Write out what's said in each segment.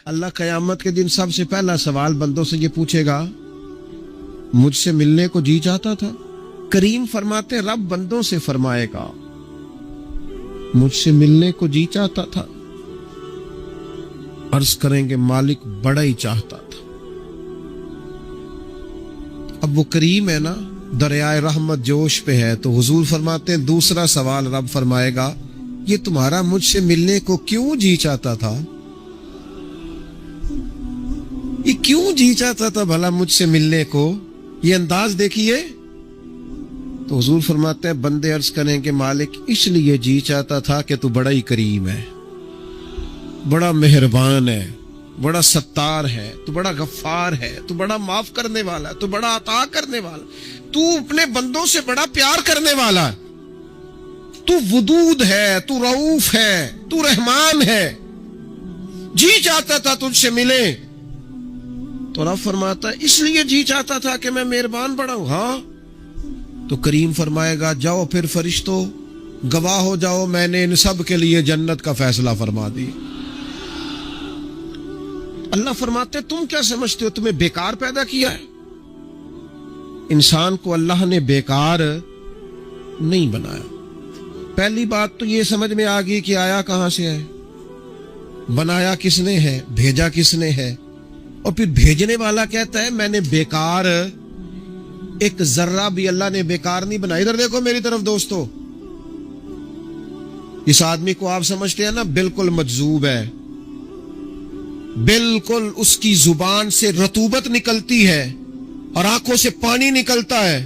اللہ قیامت کے دن سب سے پہلا سوال بندوں سے یہ پوچھے گا مجھ سے ملنے کو جی چاہتا تھا؟ کریم فرماتے رب بندوں سے فرمائے گا مجھ سے ملنے کو جی چاہتا تھا؟ عرض کریں گے مالک بڑا ہی چاہتا تھا۔ اب وہ کریم ہے نا، دریائے رحمت جوش پہ ہے، تو حضور فرماتے ہیں دوسرا سوال رب فرمائے گا یہ تمہارا مجھ سے ملنے کو کیوں جی چاہتا تھا؟ یہ کیوں جی چاہتا تھا بھلا مجھ سے ملنے کو؟ یہ انداز دیکھیے۔ تو حضور فرماتے ہیں بندے عرض کریں کہ مالک اس لیے جی چاہتا تھا کہ تو بڑا ہی کریم ہے، بڑا مہربان ہے، بڑا ستار ہے، تو بڑا غفار ہے، تو بڑا معاف کرنے والا ہے، تو بڑا عطا کرنے والا، تو اپنے بندوں سے بڑا پیار کرنے والا، تو ودود ہے، تو رؤوف ہے، تو رحمان ہے، جی چاہتا تھا تجھ سے ملے۔ تو رب فرماتا ہے اس لیے جی چاہتا تھا کہ میں مہربان بڑا ہوں؟ ہاں۔ تو کریم فرمائے گا جاؤ پھر فرشتوں گواہ ہو جاؤ میں نے ان سب کے لیے جنت کا فیصلہ فرما دی۔ اللہ فرماتے تم کیا سمجھتے ہو تمہیں بیکار پیدا کیا ہے؟ انسان کو اللہ نے بیکار نہیں بنایا۔ پہلی بات تو یہ سمجھ میں آ گئی کہ آیا کہاں سے ہے، بنایا کس نے ہے، بھیجا کس نے ہے، اور پھر بھیجنے والا کہتا ہے میں نے بیکار، ایک ذرہ بھی اللہ نے بیکار نہیں بنایا۔ ادھر دیکھو میری طرف دوستو، اس آدمی کو آپ سمجھتے ہیں نا بالکل مجذوب ہے، بالکل اس کی زبان سے رطوبت نکلتی ہے اور آنکھوں سے پانی نکلتا ہے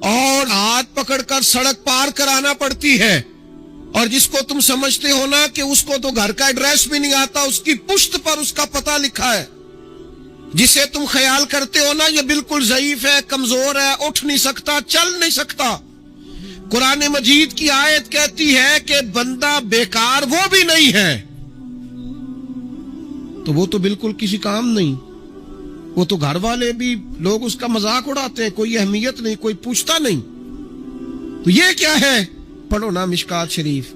اور ہاتھ پکڑ کر سڑک پار کرانا پڑتی ہے، اور جس کو تم سمجھتے ہو نا کہ اس کو تو گھر کا ایڈریس بھی نہیں آتا، اس کی پشت پر اس کا پتہ لکھا ہے، جسے تم خیال کرتے ہو نا یہ بالکل ضعیف ہے، کمزور ہے، اٹھ نہیں سکتا، چل نہیں سکتا، قرآن مجید کی آیت کہتی ہے کہ بندہ بیکار وہ بھی نہیں ہے، تو وہ تو بالکل کسی کام نہیں، وہ تو گھر والے بھی لوگ اس کا مذاق اڑاتے ہیں، کوئی اہمیت نہیں، کوئی پوچھتا نہیں۔ تو یہ کیا ہے؟ پڑھو نا مشکات شریف،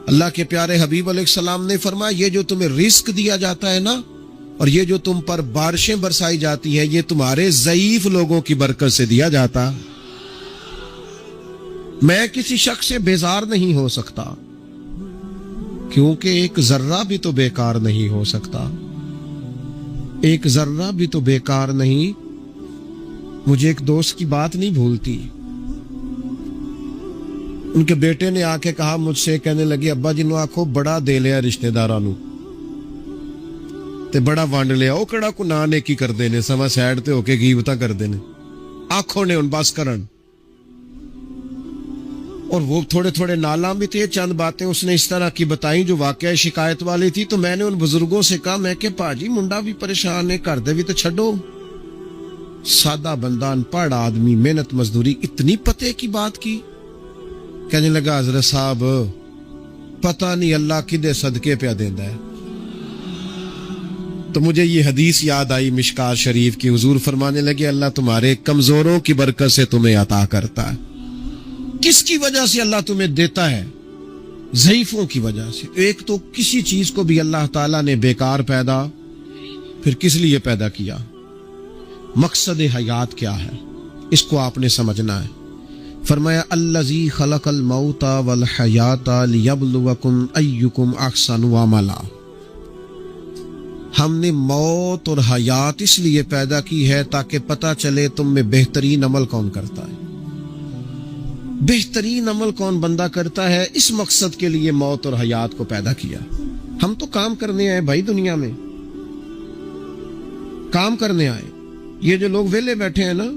اللہ کے پیارے حبیب علیہ السلام نے فرمایا یہ جو تمہیں رزق دیا جاتا ہے نا، اور یہ جو تم پر بارشیں برسائی جاتی ہیں، یہ تمہارے ضعیف لوگوں کی برکت سے دیا جاتا۔ میں کسی شخص سے بیزار نہیں ہو سکتا کیونکہ ایک ذرہ بھی تو بیکار نہیں ہو سکتا، ایک ذرہ بھی تو بیکار نہیں۔ مجھے ایک دوست کی بات نہیں بھولتی، ان کے بیٹے نے آ کے کہا مجھ سے، کہنے لگے ابا جنوں آکھو بڑا دے لیا رشتہ دارانو تے بڑا وانڈ لیا، او کڑا کو نہ نیکی کر دینے سوا سائڈ تے ہو کے غیبتاں کر دینے، آنکھوں نے ان بس کرن۔ اور وہ تھوڑے تھوڑے نالاں بھی تھے، چند باتیں اس نے اس طرح کی بتائیں جو واقعہ شکایت والی تھی، تو میں نے ان بزرگوں سے کہا میں کہ پاجی منڈا بھی پریشان ہے، کر دے بھی تو چھڈو۔ سادہ بندہ ان پڑھ آدمی محنت مزدوری اتنی پتے کی بات کی؟ کہنے لگا حضرت صاحب پتہ نہیں اللہ کدے صدقے پہ دیندا ہے۔ تو مجھے یہ حدیث یاد آئی مشکات شریف کی، حضور فرمانے لگے اللہ تمہارے کمزوروں کی برکت سے تمہیں عطا کرتا ہے۔ کس کی وجہ سے اللہ تمہیں دیتا ہے؟ ضعیفوں کی وجہ سے۔ ایک تو کسی چیز کو بھی اللہ تعالیٰ نے بیکار پیدا پھر کس لیے پیدا کیا؟ مقصد حیات کیا ہے اس کو آپ نے سمجھنا ہے۔ فرمایا الذی خلق الموت والحیات لیبلوکم ایکم احسن عملا، ہم نے موت اور حیات اس لیے پیدا کی ہے تاکہ پتہ چلے تم میں بہترین عمل کون کرتا ہے، بہترین عمل کون بندہ کرتا ہے۔ اس مقصد کے لیے موت اور حیات کو پیدا کیا۔ ہم تو کام کرنے آئے بھائی، دنیا میں کام کرنے آئے۔ یہ جو لوگ ویلے بیٹھے ہیں نا،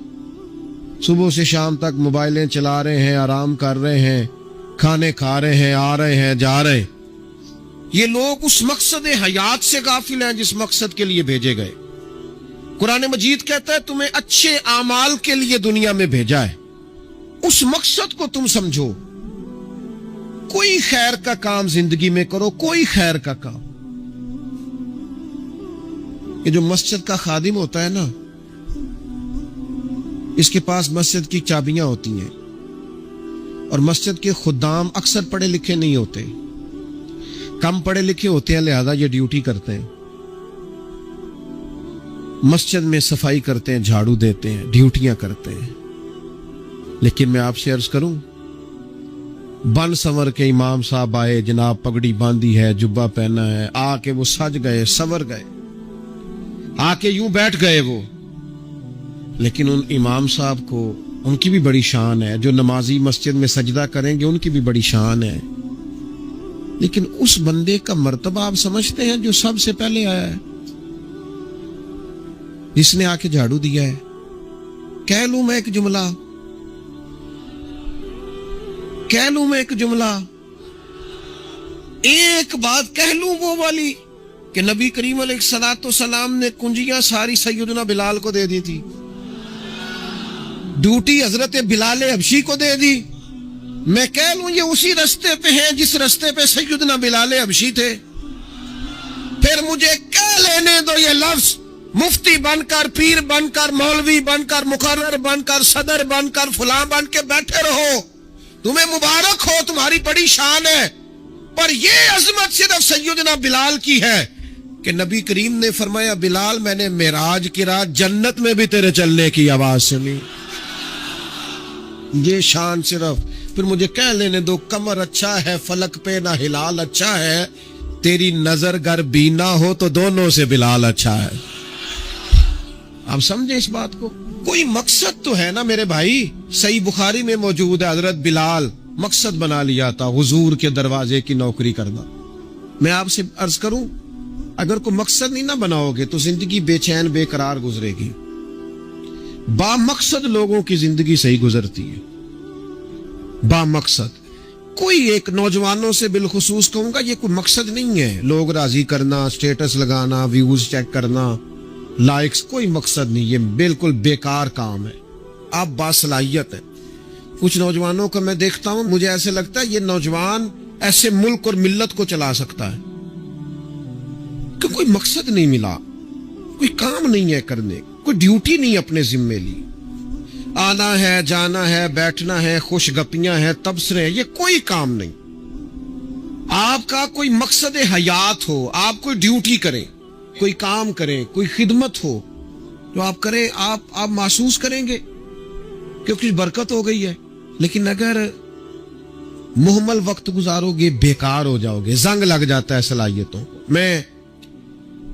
صبح سے شام تک موبائلیں چلا رہے ہیں، آرام کر رہے ہیں، کھانے کھا رہے ہیں، آ رہے ہیں، جا رہے ہیں، یہ لوگ اس مقصد حیات سے غافل ہیں جس مقصد کے لیے بھیجے گئے۔ قرآن مجید کہتا ہے تمہیں اچھے اعمال کے لیے دنیا میں بھیجا ہے، اس مقصد کو تم سمجھو، کوئی خیر کا کام زندگی میں کرو، کوئی خیر کا کام۔ یہ جو مسجد کا خادم ہوتا ہے نا، اس کے پاس مسجد کی چابیاں ہوتی ہیں، اور مسجد کے خدام اکثر پڑھے لکھے نہیں ہوتے، کم پڑھے لکھے ہوتے ہیں، لہذا یہ ڈیوٹی کرتے ہیں۔ مسجد میں صفائی کرتے ہیں, جھاڑو دیتے ہیں, ڈیوٹیاں کرتے ہیں, لیکن میں آپ سے عرض کروں, بن سنور کے امام صاحب آئے, جناب پگڑی باندھی ہے, جبہ پہنا ہے, آ کے وہ سج گئے, سنور گئے, آ کے یوں بیٹھ گئے وہ, لیکن ان امام صاحب کو ان کی بھی بڑی شان ہے, جو نمازی مسجد میں سجدہ کریں گے ان کی بھی بڑی شان ہے, لیکن اس بندے کا مرتبہ آپ سمجھتے ہیں جو سب سے پہلے آیا ہے, جس نے آ کے جھاڑو دیا ہے. کہہ لوں میں ایک جملہ, ایک بات کہہ لوں وہ والی کہ نبی کریم علیہ الصلوۃ والسلام نے کنجیاں ساری سیدنا بلال کو دے دی تھی, ڈیوٹی حضرت بلال حبشی کو دے دی. میں کہہ لوں یہ اسی رستے پہ ہیں جس رستے پہ سیدنا بلال حبشی تھے. پھر مجھے کہہ لینے دو یہ لفظ, مفتی بن کر, پیر بن کر, مولوی بن کر, مقرر بن کر, صدر بن کر, فلاں بن کے بیٹھے رہو, تمہیں مبارک ہو, تمہاری بڑی شان ہے, پر یہ عظمت صرف سیدنا بلال کی ہے کہ نبی کریم نے فرمایا بلال میں نے معراج کی رات جنت میں بھی تیرے چلنے کی آواز سنی. یہ شان صرف. پھر مجھے کہہ لینے دو کمر اچھا ہے, فلک پہ نہ ہلال اچھا ہے, تیری نظر گر بینا ہو تو دونوں سے بلال اچھا ہے. آپ سمجھیں اس بات کو, کوئی مقصد تو ہے نا میرے بھائی. صحیح بخاری میں موجود ہے, حضرت بلال مقصد بنا لیا تھا حضور کے دروازے کی نوکری کرنا. میں آپ سے عرض کروں, اگر کوئی مقصد نہیں نہ بناؤ گے تو زندگی بے چین بے قرار گزرے گی. با مقصد لوگوں کی زندگی صحیح گزرتی ہے, با مقصد. کوئی ایک نوجوانوں سے بالخصوص کہوں گا یہ کوئی مقصد نہیں ہے, لوگ راضی کرنا, سٹیٹس لگانا, ویوز چیک کرنا, لائکس, کوئی مقصد نہیں. یہ بالکل بیکار کام ہے. آپ باصلاحیت ہیں. کچھ نوجوانوں کو میں دیکھتا ہوں, مجھے ایسے لگتا ہے یہ نوجوان ایسے ملک اور ملت کو چلا سکتا ہے, کہ کوئی مقصد نہیں ملا, کوئی کام نہیں ہے کرنے, کوئی ڈیوٹی نہیں اپنے ذمے لی. آنا ہے, جانا ہے, بیٹھنا ہے, خوش گپیاں ہیں, تبصرے ہیں, یہ کوئی کام نہیں. آپ کا کوئی مقصد حیات ہو, آپ کوئی ڈیوٹی کریں, کوئی کام کریں, کوئی خدمت ہو جو آپ کریں, آپ محسوس کریں گے کہ کچھ برکت ہو گئی ہے. لیکن اگر محمل وقت گزارو گے بیکار ہو جاؤ گے, زنگ لگ جاتا ہے صلاحیتوں کو. میں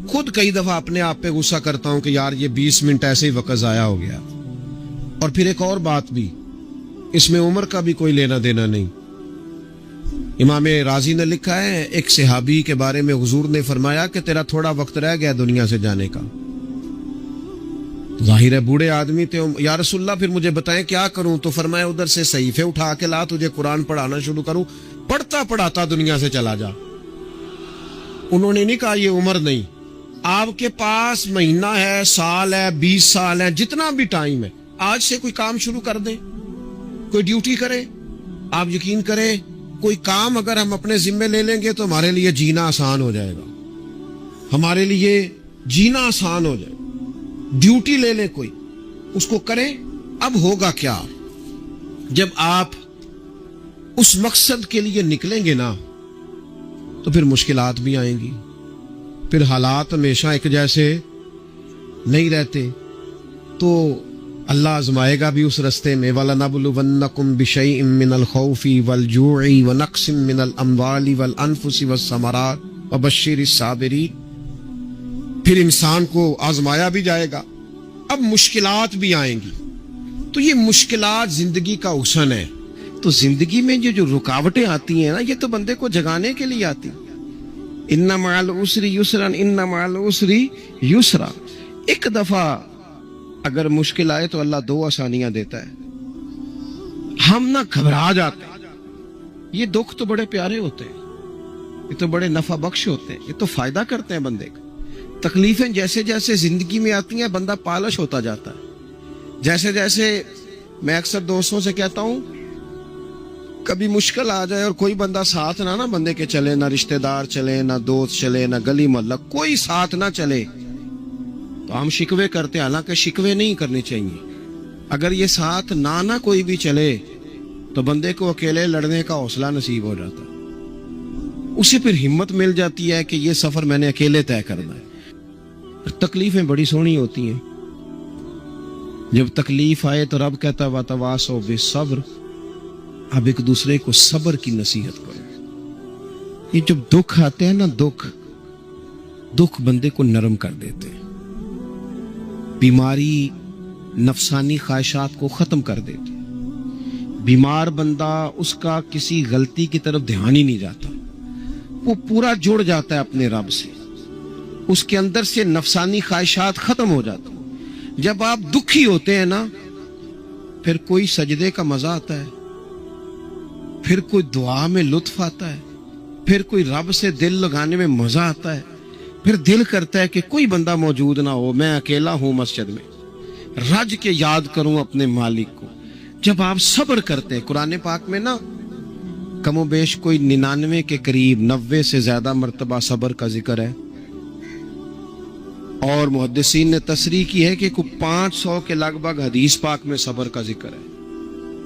خود کئی دفعہ اپنے آپ پہ غصہ کرتا ہوں کہ یار یہ 20 منٹ ایسے ہی وقت ضائع ہو گیا. اور پھر ایک اور بات بھی, اس میں عمر کا بھی کوئی لینا دینا نہیں. امام رازی نے لکھا ہے, ایک صحابی کے بارے میں حضور نے فرمایا کہ تیرا تھوڑا وقت رہ گیا دنیا سے جانے کا. ظاہر ہے بوڑھے آدمی تھے, یا رسول اللہ پھر مجھے بتائیں کیا کروں؟ تو فرمایا ادھر سے صحیفے اٹھا کے لا, تجھے قرآن پڑھانا شروع کروں, پڑھتا پڑھاتا دنیا سے چلا جا. انہوں نے نہیں کہا یہ عمر نہیں, آپ کے پاس مہینہ ہے, سال ہے, 20 سال ہے, جتنا بھی ٹائم ہے, آج سے کوئی کام شروع کر دیں, کوئی ڈیوٹی کریں. آپ یقین کریں کوئی کام اگر ہم اپنے ذمے لے لیں گے تو ہمارے لیے جینا آسان ہو جائے گا, ہمارے لیے جینا آسان ہو جائے گا. ڈیوٹی لے لیں کوئی, اس کو کریں. اب ہوگا کیا جب آپ اس مقصد کے لیے نکلیں گے نا, تو پھر مشکلات بھی آئیں گی, پھر حالات ہمیشہ ایک جیسے نہیں رہتے, تو اللہ آزمائے گا بھی اس رستے میں. وَلَنَبْلُوَنَّكُمْ بِشَيْءٍ مِّنَ الْخَوْفِ وَالْجُوعِ وَنَقْصٍ مِّنَ الْأَمْوَالِ وَالْأَنفُسِ وَالثَّمَرَاتِ وَبَشِّرِ الصَّابِرِينَ. پھر انسان کو آزمایا بھی جائے گا, اب مشکلات بھی آئیں گی. تو یہ مشکلات زندگی کا حسن ہے. تو زندگی میں جو رکاوٹیں آتی ہیں نا, یہ تو بندے کو جگانے کے لیے آتی. اِنَّ مَعَ الْعُسْرِ يُسْرًا اِنَّ مَعَ الْعُسْرِ يُسْرًا. ایک دفعہ اگر مشکل آئے تو اللہ 2 آسانیاں دیتا ہے. ہم نہ گھبرا جاتے ہیں, یہ دکھ تو بڑے پیارے ہوتے ہیں, یہ تو بڑے نفع بخش ہوتے ہیں, یہ تو فائدہ کرتے ہیں بندے کا. تکلیفیں جیسے جیسے زندگی میں آتی ہیں بندہ پالش ہوتا جاتا ہے. جیسے جیسے میں اکثر دوستوں سے کہتا ہوں, کبھی مشکل آ جائے اور کوئی بندہ ساتھ نہ بندے کے چلے, نہ رشتہ دار چلے, نہ دوست چلے, نہ گلی محلہ کوئی ساتھ نہ چلے, تو ہم شکوے کرتے ہیں. حالانکہ شکوے نہیں کرنے چاہیے. اگر یہ ساتھ نہ کوئی بھی چلے تو بندے کو اکیلے لڑنے کا حوصلہ نصیب ہو جاتا ہے, اسے پھر ہمت مل جاتی ہے کہ یہ سفر میں نے اکیلے طے کرنا ہے. تکلیفیں بڑی سونی ہوتی ہیں. جب تکلیف آئے تو رب کہتا ہے وَتَوَاصَوْا بِالصَّبْرِ، اب ایک دوسرے کو صبر کی نصیحت کرو. یہ جب دکھ آتے ہیں نا، دکھ بندے کو نرم کر دیتے ہیں، بیماری نفسانی خواہشات کو ختم کر دیتی. بیمار بندہ، اس کا کسی غلطی کی طرف دھیان ہی نہیں جاتا، وہ پورا جڑ جاتا ہے اپنے رب سے، اس کے اندر سے نفسانی خواہشات ختم ہو جاتی. جب آپ دکھی ہوتے ہیں نا، پھر کوئی سجدے کا مزہ آتا ہے، پھر کوئی دعا میں لطف آتا ہے، پھر کوئی رب سے دل لگانے میں مزہ آتا ہے، پھر دل کرتا ہے کہ کوئی بندہ موجود نہ ہو، میں اکیلا ہوں مسجد میں، رج کے یاد کروں اپنے مالک کو. جب آپ صبر کرتے ہیں، قرآن پاک میں نا کم و بیش کوئی 99 کے قریب 90 سے زیادہ مرتبہ صبر کا ذکر ہے، اور محدثین نے تصریح کی ہے کہ کوئی 500 کے لگ بھگ حدیث پاک میں صبر کا ذکر ہے.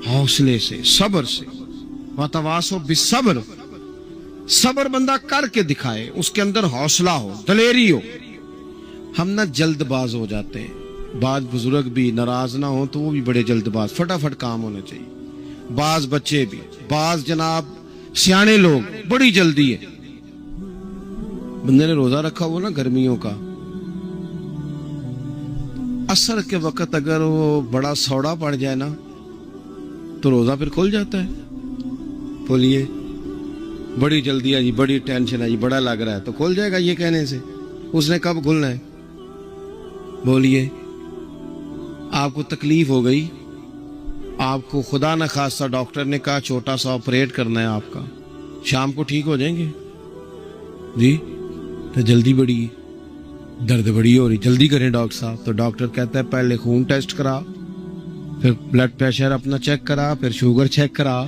حوصلے سے، صبر سے، وَتَوَاصَوْا بِالصَّبْرِ، صبر بندہ کر کے دکھائے، اس کے اندر حوصلہ ہو، دلیری ہو. ہم نہ جلد باز ہو جاتے ہیں. بعض بزرگ بھی ناراض نہ ہوں تو وہ بھی بڑے جلد باز، فٹافٹ کام ہونا چاہیے. بعض بچے بھی، بعض جناب سیانے لوگ، بڑی جلدی ہے. بندے نے روزہ رکھا ہوا نا گرمیوں کا، عصر کے وقت اگر وہ بڑا سوڑا پڑ جائے نا تو روزہ پھر کھل جاتا ہے. بولیے بڑی جلدی ہے جی، بڑی ٹینشن ہے جی، بڑا لگ رہا ہے، تو کھل جائے گا یہ کہنے سے. اس نے کب کھلنا ہے؟ بولیے آپ کو تکلیف ہو گئی، آپ کو خدا نہ خواستہ ڈاکٹر نے کہا چھوٹا سا آپریٹ کرنا ہے آپ کا، شام کو ٹھیک ہو جائیں گے جی؟ تو جلدی بڑی ہے، درد بڑی ہو رہی، جلدی کریں ڈاکٹر صاحب. تو ڈاکٹر کہتا ہے پہلے خون ٹیسٹ کرا، پھر بلڈ پریشر اپنا چیک کرا، پھر شوگر چیک کرا،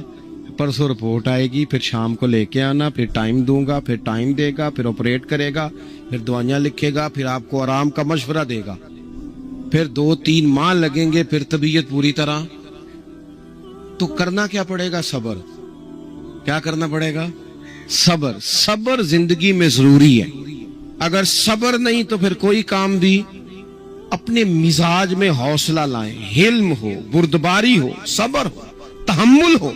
پرسوں رپورٹ آئے گی، پھر شام کو لے کے آنا، پھر ٹائم دوں گا، پھر ٹائم دے گا، پھر آپریٹ کرے گا، پھر دوائیاں لکھے گا، پھر آپ کو آرام کا مشورہ دے گا، پھر 2-3 ماہ لگیں گے، پھر طبیعت پوری طرح. تو کرنا کیا پڑے گا؟ صبر. کیا کرنا پڑے گا؟ صبر. صبر زندگی میں ضروری ہے. اگر صبر نہیں تو پھر کوئی کام بھی. اپنے مزاج میں حوصلہ لائیں، حلم ہو، بردباری ہو، صبر ہو، تحمل ہو.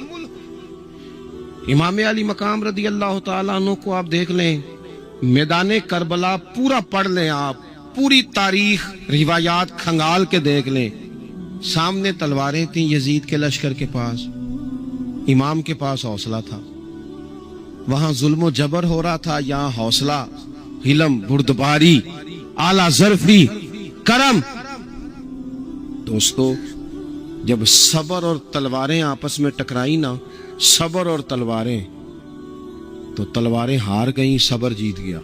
امام علی مقام رضی اللہ تعالیٰ عنہ کو آپ دیکھ لیں، میدان کربلا پورا پڑھ لیں، آپ پوری تاریخ روایات کھنگال کے دیکھ لیں. سامنے تلواریں تھیں یزید کے لشکر کے پاس، امام کے پاس حوصلہ تھا. وہاں ظلم و جبر ہو رہا تھا، یہاں حوصلہ، حلم، بردباری، اعلیٰ ظرفی، کرم. دوستو جب صبر اور تلواریں آپس میں ٹکرائی نا، صبر اور تلواریں، تو تلواریں ہار گئیں، صبر جیت گیا.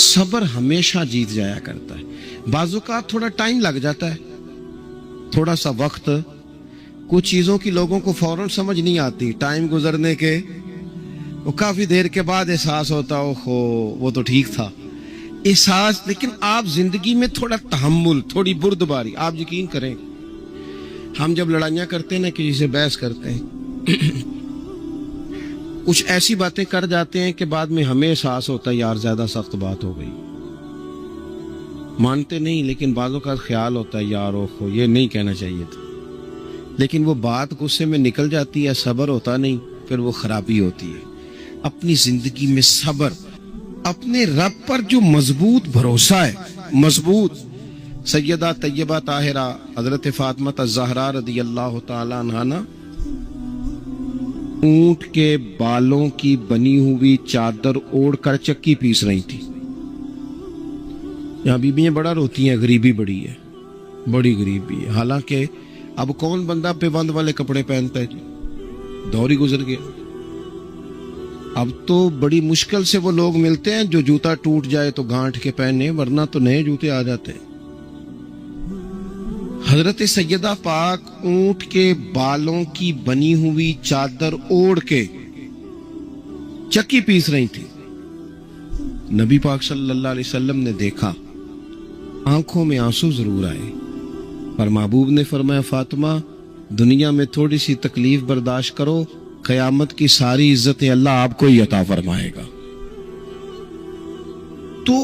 صبر ہمیشہ جیت جایا کرتا ہے. بعض اوقات تھوڑا ٹائم لگ جاتا ہے، تھوڑا سا وقت. کچھ چیزوں کی لوگوں کو فوراً سمجھ نہیں آتی، ٹائم گزرنے کے وہ کافی دیر کے بعد احساس ہوتا اوہو وہ تو ٹھیک تھا احساس. لیکن آپ زندگی میں تھوڑا تحمل، تھوڑی بردباری. آپ یقین کریں، ہم جب لڑائیاں کرتے ہیں نا، کسی سے بحث کرتے ہیں، کچھ ایسی باتیں کر جاتے ہیں کہ بعد میں ہمیں احساس ہوتا ہے یار زیادہ سخت بات ہو گئی. مانتے نہیں، لیکن بعضوں کا خیال ہوتا ہے یار اوہو یہ نہیں کہنا چاہیے تھا. لیکن وہ بات غصے میں نکل جاتی ہے، صبر ہوتا نہیں، پھر وہ خرابی ہوتی ہے. اپنی زندگی میں صبر، اپنے رب پر جو مضبوط بھروسہ ہے، مضبوط. سیدہ طیبہ طاہرہ حضرت فاطمہ الزہرا رضی اللہ تعالی عنہا نا اونٹ کے بالوں کی بنی ہوئی چادر اوڑھ کر چکی پیس رہی تھی. یہاں بیویاں بڑا روتی ہیں، غریبی بڑی ہے، بڑی غریبی ہے. حالانکہ اب کون بندہ پیبند والے کپڑے پہنتا ہے جی، دور ہی گزر گیا. اب تو بڑی مشکل سے وہ لوگ ملتے ہیں جو جوتا ٹوٹ جائے تو گانٹھ کے پہنے، ورنہ تو نئے جوتے آ جاتے ہیں. حضرت سیدہ پاک اونٹ کے بالوں کی بنی ہوئی چادر اوڑھ کے چکی پیس رہی تھی. نبی پاک صلی اللہ علیہ وسلم نے دیکھا، آنکھوں میں آنسو ضرور آئے، پر محبوب نے فرمایا فاطمہ دنیا میں تھوڑی سی تکلیف برداشت کرو، قیامت کی ساری عزتیں اللہ آپ کو ہی عطا فرمائے گا. تو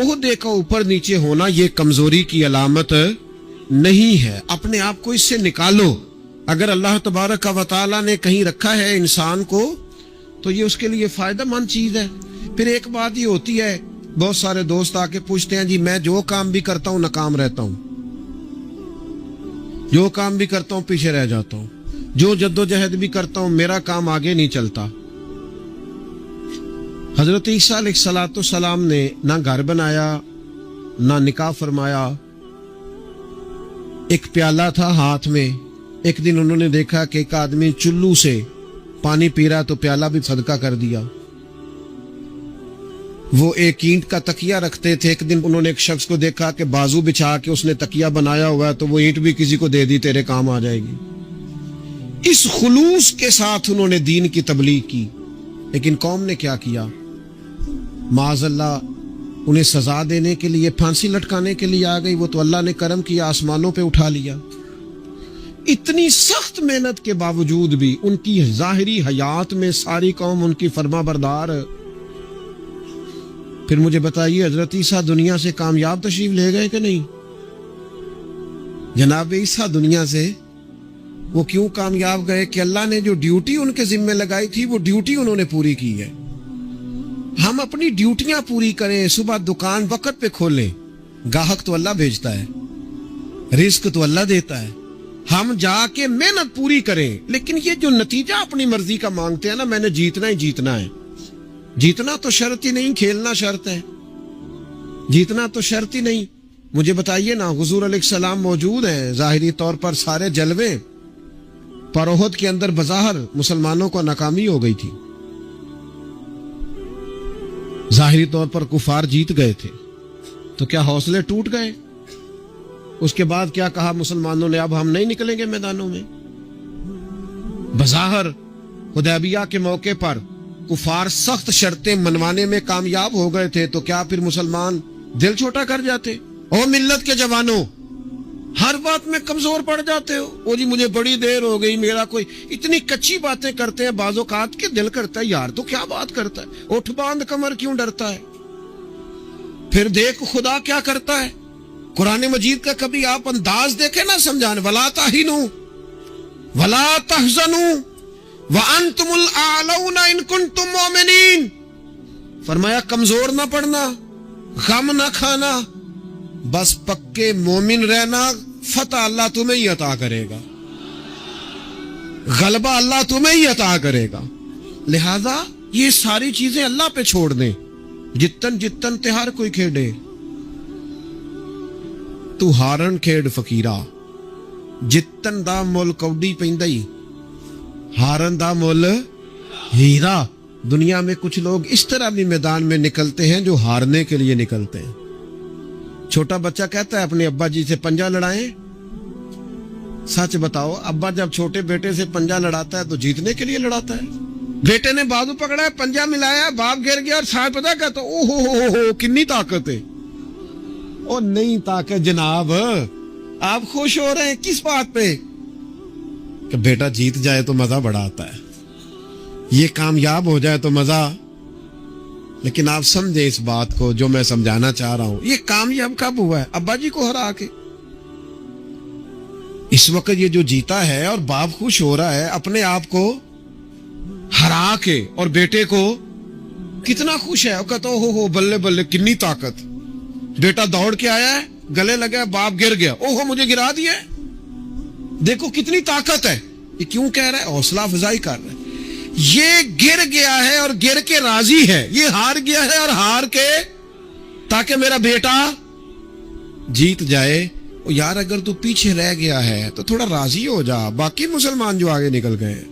عہدے کا اوپر نیچے ہونا یہ کمزوری کی علامت نہیں ہے. اپنے آپ کو اس سے نکالو. اگر اللہ تبارک و تعالیٰ نے کہیں رکھا ہے انسان کو تو یہ اس کے لیے فائدہ مند چیز ہے. پھر ایک بات یہ ہوتی ہے, بہت سارے دوست آ کے پوچھتے ہیں جی میں جو کام بھی کرتا ہوں ناکام رہتا ہوں, جو کام بھی کرتا ہوں پیچھے رہ جاتا ہوں, جو جدوجہد بھی کرتا ہوں میرا کام آگے نہیں چلتا. حضرت عیسیٰ علیہ السلام نے نہ گھر بنایا نہ نکاح فرمایا. ایک پیالہ تھا ہاتھ میں. ایک دن انہوں نے دیکھا کہ ایک آدمی چلو سے پانی پی رہا تو پیالہ بھی صدقہ کر دیا. وہ ایک اینٹ کا تکیہ رکھتے تھے. ایک دن انہوں نے ایک شخص کو دیکھا کہ بازو بچھا کے اس نے تکیہ بنایا ہوا ہے تو وہ اینٹ بھی کسی کو دے دی, تیرے کام آ جائے گی. اس خلوص کے ساتھ انہوں نے دین کی تبلیغ کی. لیکن قوم نے کیا کیا؟ معاذ اللہ انہیں سزا دینے کے لیے, پھانسی لٹکانے کے لیے آ گئی. وہ تو اللہ نے کرم کیا, آسمانوں پہ اٹھا لیا. اتنی سخت محنت کے باوجود بھی ان کی ظاہری حیات میں ساری قوم ان کی فرما بردار. پھر مجھے بتائیے حضرت عیسیٰ دنیا سے کامیاب تشریف لے گئے کہ نہیں؟ جناب عیسیٰ دنیا سے وہ کیوں کامیاب گئے کہ اللہ نے جو ڈیوٹی ان کے ذمہ لگائی تھی وہ ڈیوٹی انہوں نے پوری کی ہے. ہم اپنی ڈیوٹیاں پوری کریں, صبح دکان وقت پہ کھولیں. گاہک تو اللہ بھیجتا ہے, رزق تو اللہ دیتا ہے. ہم جا کے محنت پوری کریں. لیکن یہ جو نتیجہ اپنی مرضی کا مانگتے ہیں نا, میں نے جیتنا ہی جیتنا ہے. جیتنا تو شرط ہی نہیں, کھیلنا شرط ہے. جیتنا تو شرط ہی نہیں. مجھے بتائیے نا, حضور علیہ السلام موجود ہیں, ظاہری طور پر سارے جلوے, پر احد کے اندر بظاہر مسلمانوں کو ناکامی ہو گئی تھی. ظاہری طور پر کفار جیت گئے تھے تو کیا حوصلے ٹوٹ گئے؟ اس کے بعد کیا کہا مسلمانوں نے, اب ہم نہیں نکلیں گے میدانوں میں. بظاہر حدیبیہ کے موقع پر کفار سخت شرطیں منوانے میں کامیاب ہو گئے تھے تو کیا پھر مسلمان دل چھوٹا کر جاتے؟ او ملت کے جوانوں, ہر بات میں کمزور پڑ جاتے ہو. او جی مجھے بڑی دیر ہو گئی, میرا کوئی اتنی کچی باتیں کرتے ہیں بعض اوقات کے دل کرتا ہے یار تو کیا بات کرتا ہے, اٹھ باندھ کمر کیوں ڈرتا ہے. پھر دیکھ خدا کیا کرتا ہے. قرآن مجید کا کبھی آپ انداز دیکھیں نا سمجھانے, وَلَا تَهِنُوا وَلَا تَحْزَنُوا وَأَنْتُمُ الْأَعْلَوْنَ إِن كُنتُم مُؤْمِنِينَ. فرمایا کمزور نہ پڑنا, غم نہ کھانا, بس پکے مومن رہنا. فتح اللہ تمہیں ہی عطا کرے گا, غلبہ اللہ تمہیں ہی عطا کرے گا. لہذا یہ ساری چیزیں اللہ پہ چھوڑ دیں. جتن جتن تہار کوئی کھیڑے, تو ہارن کھیڑ فقیرہ. جتن دا مول کوڈی پیندائی, ہارن دا مول ہیرا. دنیا میں کچھ لوگ اس طرح بھی میدان میں نکلتے ہیں جو ہارنے کے لیے نکلتے ہیں. چھوٹا بچہ کہتا ہے اپنے ابا جی سے پنجا لڑائیں. سچ بتاؤ, ابا جب چھوٹے بیٹے سے پنجا لڑاتا ہے تو جیتنے کے لیے لڑاتا ہے. بیٹے نے بازو پکڑا ہے, پنجا ملایا, باپ گر گیا اور صاحب پتا کہتا او ہو کنی طاقت ہے. او نہیں طاقت جناب, آپ خوش ہو رہے ہیں کس بات پہ کہ بیٹا جیت جائے تو مزہ بڑا آتا ہے, یہ کامیاب ہو جائے تو مزہ. لیکن آپ سمجھے اس بات کو جو میں سمجھانا چاہ رہا ہوں. یہ کامیاب کب ہوا ہے؟ ابا جی کو ہرا کے. اس وقت یہ جو جیتا ہے اور باپ خوش ہو رہا ہے اپنے آپ کو ہرا کے, اور بیٹے کو کتنا خوش ہے, کہتا ہو بلے بلے کنی طاقت. بیٹا دوڑ کے آیا ہے, گلے لگا, باپ گر گیا, اوہو مجھے گرا دیا, دیکھو کتنی طاقت ہے. یہ کیوں کہہ رہا ہے؟ حوصلہ افزائی کر رہا ہے. یہ گر گیا ہے اور گر کے راضی ہے, یہ ہار گیا ہے اور ہار کے تاکہ میرا بیٹا جیت جائے. یار اگر تو پیچھے رہ گیا ہے تو تھوڑا راضی ہو جا. باقی مسلمان جو آگے نکل گئے,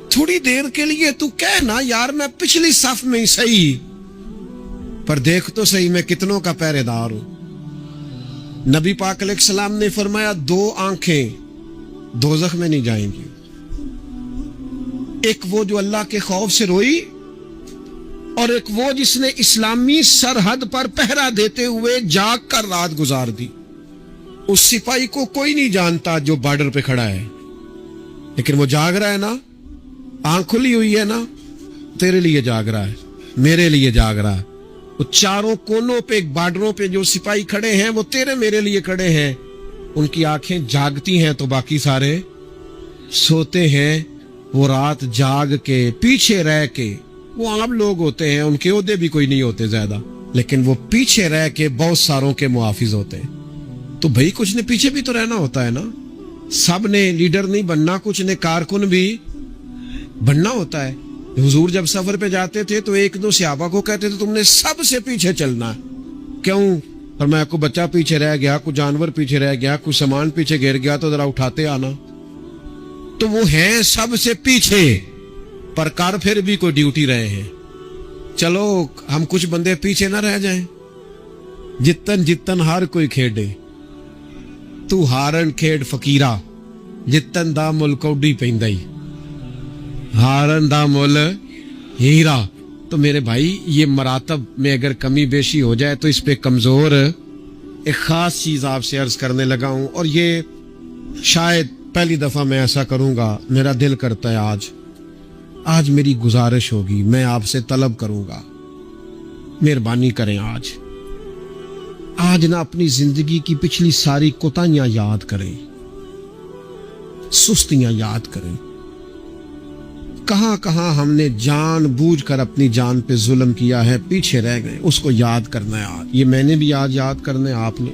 تھوڑی دیر کے لیے تو کہنا یار میں پچھلی صف میں ہی صحیح, پر دیکھ تو صحیح میں کتنوں کا پہرے دار ہوں. نبی پاک علیہ السلام نے فرمایا 2 آنکھیں دوزخ میں نہیں جائیں گی. ایک وہ جو اللہ کے خوف سے روئی, اور ایک وہ جس نے اسلامی سرحد پر پہرا دیتے ہوئے جاگ کر رات گزار دی. اس سپاہی کو کوئی نہیں جانتا جو بارڈر پہ کھڑا ہے, لیکن وہ جاگ رہا ہے نا, آنکھ کھلی ہوئی ہے نا, تیرے لیے جاگ رہا ہے, میرے لیے جاگ رہا ہے. وہ چاروں کونوں پہ بارڈروں پہ جو سپاہی کھڑے ہیں وہ تیرے میرے لیے کھڑے ہیں. ان کی آنکھیں جاگتی ہیں تو باقی سارے سوتے ہیں. وہ رات جاگ کے پیچھے رہ کے, وہ عام لوگ ہوتے ہیں, ان کے عہدے بھی کوئی نہیں ہوتے زیادہ, لیکن وہ پیچھے رہ کے بہت ساروں کے محافظ ہوتے ہیں. تو بھائی کچھ نے پیچھے بھی تو رہنا ہوتا ہے نا. سب نے لیڈر نہیں بننا, کچھ نے کارکن بھی بننا ہوتا ہے. حضور جب سفر پہ جاتے تھے تو ایک دو صحابہ کو کہتے تھے تم نے سب سے پیچھے چلنا ہے. کیوں؟ فرمایا کوئی بچہ پیچھے رہ گیا, کوئی جانور پیچھے رہ گیا, کوئی سامان پیچھے گر گیا تو ذرا اٹھاتے آنا. تو وہ ہیں سب سے پیچھے, پر کر پھر بھی کوئی ڈیوٹی رہے ہیں. چلو ہم کچھ بندے پیچھے نہ رہ جائیں. جتن جتن ہر کوئی کھیڈے, تو ہارن کھیڈ فقیرہ, جتن دا مل کوڈی پیندائی, ہارن دا مل ہیرا. تو میرے بھائی یہ مراتب میں اگر کمی بیشی ہو جائے تو اس پہ کمزور ایک خاص چیز آپ سے عرض کرنے لگا ہوں, اور یہ شاید پہلی دفعہ میں ایسا کروں گا. میرا دل کرتا ہے آج میری گزارش ہوگی, میں آپ سے طلب کروں گا, مہربانی کریں آج نہ اپنی زندگی کی پچھلی ساری کوتاہیاں یاد کریں, سستیاں یاد کریں. کہاں کہاں ہم نے جان بوجھ کر اپنی جان پہ ظلم کیا ہے, پیچھے رہ گئے, اس کو یاد کرنا ہے آج. یہ میں نے بھی آج یاد کرنا ہے, آپ نے.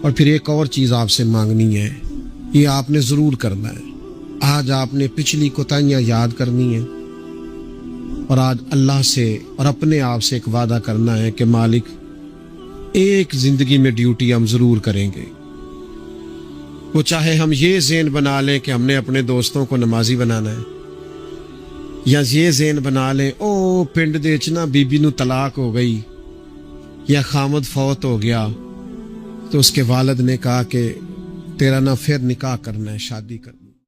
اور پھر ایک اور چیز آپ سے مانگنی ہے, یہ آپ نے ضرور کرنا ہے. آج آپ نے پچھلی کوتاہیاں یاد کرنی ہے, اور آج اللہ سے اور اپنے آپ سے ایک وعدہ کرنا ہے کہ مالک ایک زندگی میں ڈیوٹی ہم ضرور کریں گے. وہ چاہے ہم یہ ذہن بنا لیں کہ ہم نے اپنے دوستوں کو نمازی بنانا ہے, یا یہ ذہن بنا لیں او پنڈ دے وچ نا بی بی نو طلاق ہو گئی یا خامد فوت ہو گیا تو اس کے والد نے کہا کہ تیرا نہ پھر نکاح کرنا ہے, شادی کرنا.